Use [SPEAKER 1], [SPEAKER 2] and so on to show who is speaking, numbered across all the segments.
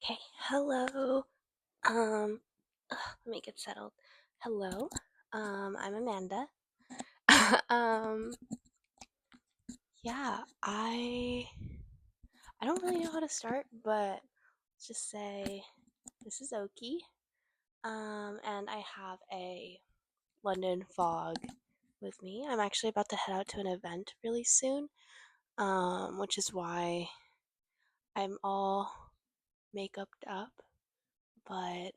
[SPEAKER 1] Okay, hello. Let me get settled. Hello. I'm Amanda. um, yeah, I don't really know how to start, but let's just say this is Oki. And I have a London fog with me. I'm actually about to head out to an event really soon. Which is why I'm all makeuped up, but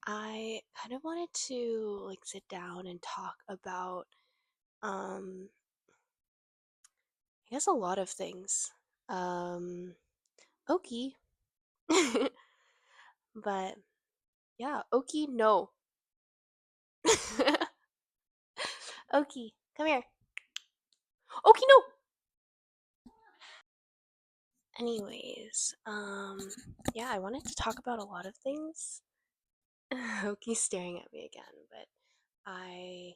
[SPEAKER 1] I kind of wanted to sit down and talk about I guess a lot of things. Um Oki. But yeah, Oki no. Oki, come here. Oki no. Anyways, yeah, I wanted to talk about a lot of things. Oki's staring at me again, but I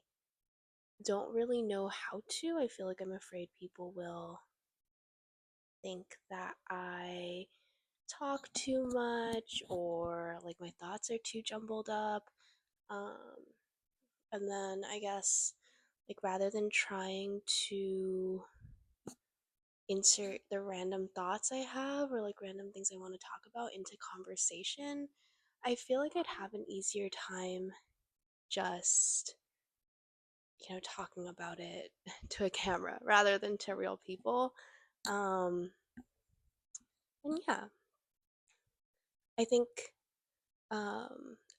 [SPEAKER 1] don't really know how to. I feel like I'm afraid people will think that I talk too much or like my thoughts are too jumbled up. Um, and then I guess like rather than trying to insert the random thoughts I have or like random things I want to talk about into conversation, I feel like I'd have an easier time just talking about it to a camera rather than to real people. Um, and yeah, I think oh,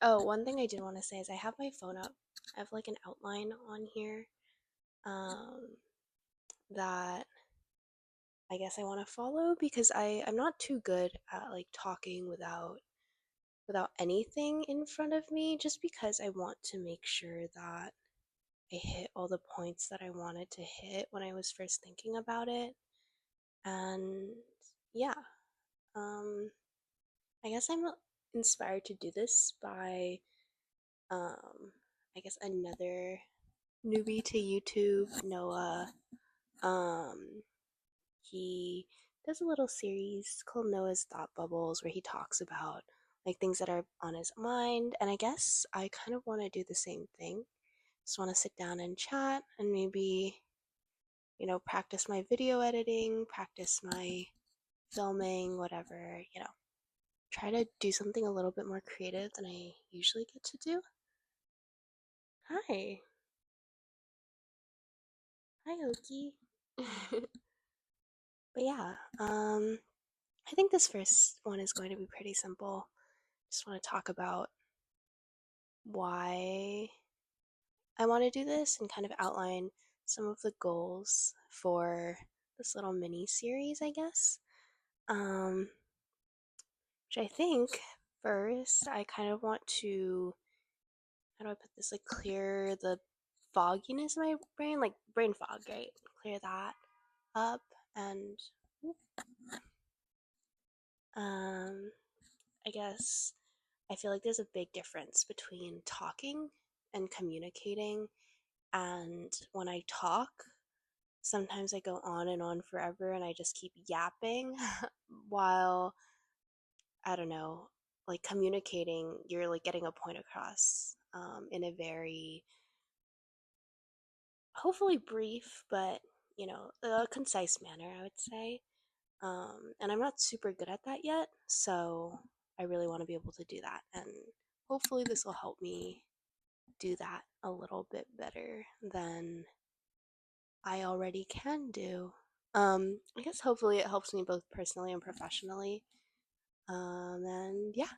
[SPEAKER 1] one thing I did want to say is I have my phone up. I have like an outline on here um, that I guess I want to follow because I'm not too good at like talking without anything in front of me just because I want to make sure that I hit all the points that I wanted to hit when I was first thinking about it. And yeah, um, I guess I'm inspired to do this by um, I guess another newbie to YouTube, Noah. Um, he does a little series called Noah's Thought Bubbles where he talks about like things that are on his mind, and I guess I kind of want to do the same thing. Just want to sit down and chat and maybe practice my video editing, practice my filming, whatever. Try to do something a little bit more creative than I usually get to do. Hi. Hi, Oki. But yeah, I think this first one is going to be pretty simple. Just want to talk about why I want to do this and kind of outline some of the goals for this little mini series, I guess. Um, which I think first I kind of want to, how do I put this, like clear the fogginess in my brain, like brain fog, right? Clear that up and um, I guess I feel like there's a big difference between talking and communicating. And when I talk, sometimes I go on and on forever and I just keep yapping while, I don't know, like communicating, you're like getting a point across in a very, hopefully brief, but a concise manner, I would say. And I'm not super good at that yet, so I really want to be able to do that. And hopefully, this will help me do that a little bit better than I already can do. I guess hopefully it helps me both personally and professionally. And yeah.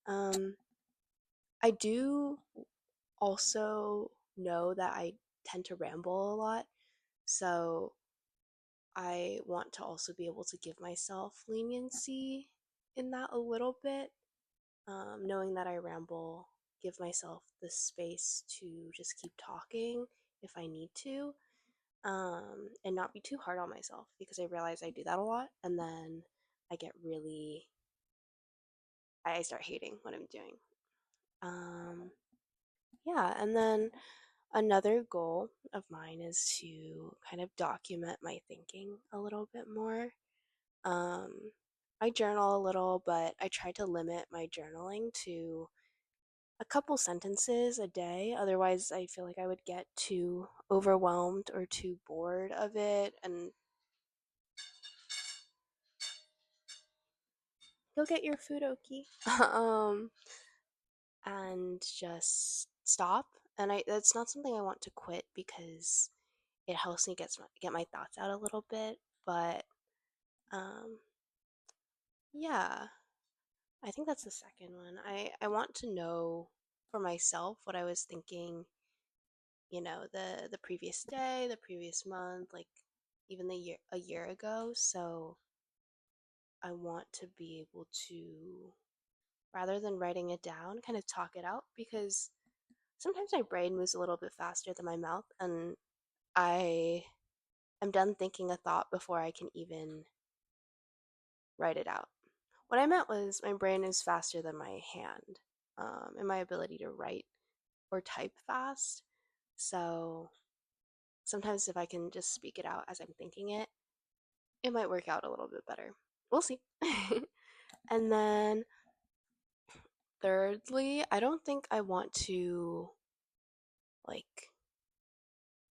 [SPEAKER 1] um, I do also know that I tend to ramble a lot, so I want to also be able to give myself leniency in that a little bit, knowing that I ramble, give myself the space to just keep talking if I need to, and not be too hard on myself because I realize I do that a lot, and then I get really, I start hating what I'm doing. Um, yeah, and then Another goal of mine is to kind of document my thinking a little bit more. Um, I journal a little, but I try to limit my journaling to a couple sentences a day. Otherwise, I feel like I would get too overwhelmed or too bored of it and go get your food, Oki. um, and just stop. And that's not something I want to quit because it helps me get my thoughts out a little bit. But um, yeah, I think that's the second one. I want to know for myself what I was thinking, the previous day, the previous month, like even a year ago. So I want to be able to, rather than writing it down, kind of talk it out because sometimes my brain moves a little bit faster than my mouth, and I am done thinking a thought before I can even write it out. What I meant was my brain is faster than my hand, and my ability to write or type fast. So sometimes if I can just speak it out as I'm thinking it, it might work out a little bit better. We'll see. And then thirdly, I don't think I want to like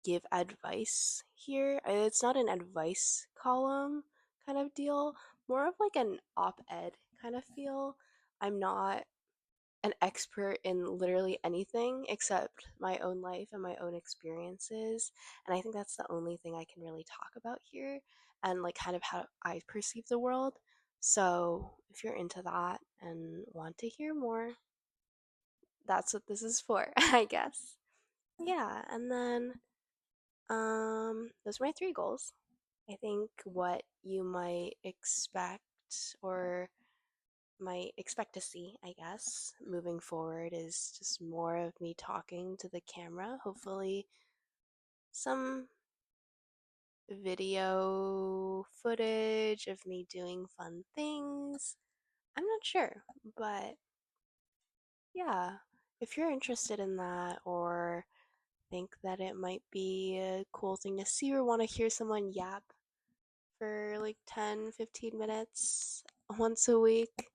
[SPEAKER 1] give advice here. It's not an advice column kind of deal, more of like an op ed kind of feel. I'm not an expert in literally anything except my own life and my own experiences. And I think that's the only thing I can really talk about here and like kind of how I perceive the world. So if you're into that and want to hear more, that's what this is for, I guess. Yeah, and then those are my three goals. I think what you might expect or might expect to see, I guess, moving forward is just more of me talking to the camera. Hopefully, some video footage of me doing fun things. I'm not sure, but yeah, if you're interested in that or think that it might be a cool thing to see or want to hear someone yap for like 10-15 minutes once a week,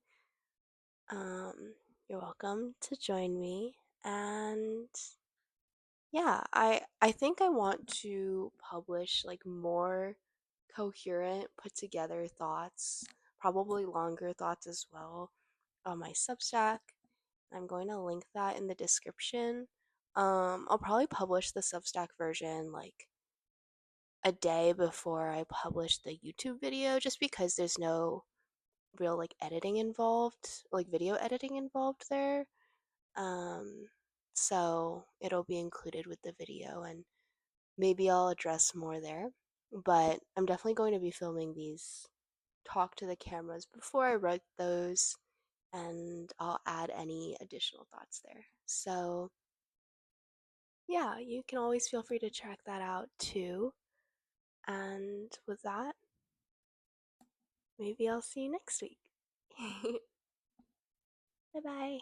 [SPEAKER 1] um, you're welcome to join me. And yeah, I think I want to publish like more coherent, put together thoughts, probably longer thoughts as well, on my Substack. I'm going to link that in the description. I'll probably publish the Substack version like a day before I publish the YouTube video just because there's no real like editing involved, like video editing involved there. Um, so it'll be included with the video and maybe I'll address more there. But I'm definitely going to be filming these talk to the cameras before I write those and I'll add any additional thoughts there. So yeah, you can always feel free to check that out too. And with that, maybe I'll see you next week. Bye bye.